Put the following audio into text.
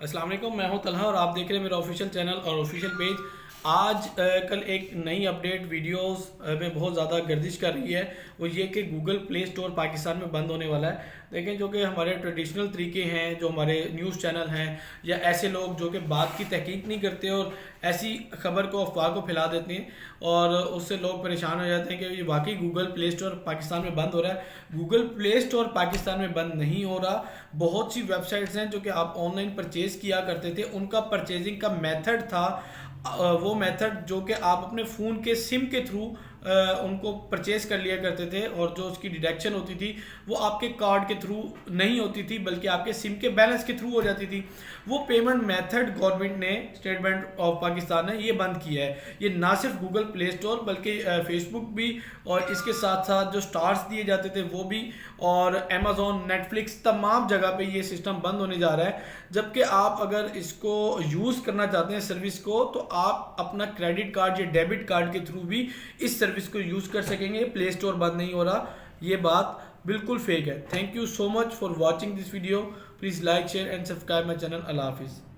अस्सलाम वालेकुम, मैं हूं तलहा और आप देख रहे हैं मेरा ऑफिशियल चैनल और ऑफिशियल पेज। आज कल एक नई अपडेट वीडियोस में बहुत ज़्यादा गर्दिश कर रही है। वो ये कि गूगल प्ले स्टोर पाकिस्तान में बंद होने वाला है। लेकिन जो कि हमारे ट्रेडिशनल तरीके हैं, जो हमारे न्यूज़ चैनल हैं या ऐसे लोग जो कि बात की तहकीक नहीं करते और ऐसी खबर को, अफवाह को फैला देते हैं और उससे लोग परेशान हो जाते हैं कि ये वाकई गूगल प्ले स्टोर पाकिस्तान में बंद हो रहा है। गूगल प्ले स्टोर पाकिस्तान में बंद नहीं हो रहा। बहुत सी वेबसाइट्स हैं जो कि आप ऑनलाइन परचेज किया करते थे, उनका परचेजिंग का मेथड था वो मेथड जो कि आप अपने फ़ोन के सिम के थ्रू उनको परचेज कर लिया करते थे और जो उसकी डिडक्शन होती थी वो आपके कार्ड के थ्रू नहीं होती थी बल्कि आपके सिम के बैलेंस के थ्रू हो जाती थी। वो पेमेंट मेथड गवर्नमेंट ने, स्टेट बैंक ऑफ पाकिस्तान ने ये बंद किया है। ये ना सिर्फ गूगल प्ले स्टोर बल्कि फेसबुक भी, और इसके साथ साथ जो स्टार्स दिए जाते थे वो भी, और अमेजोन, नेटफ्लिक्स, तमाम जगह पे ये सिस्टम बंद होने जा रहा है। जबकि आप अगर इसको यूज़ करना चाहते हैं सर्विस को, तो आप अपना क्रेडिट कार्ड या डेबिट कार्ड के थ्रू भी इस सर्विस को यूज़ कर सकेंगे। प्ले स्टोर बंद नहीं हो रहा, ये बात बिल्कुल फेक है। Thank you so much for watching this video. Please like, share and subscribe my channel. अल्लाह हाफिज़।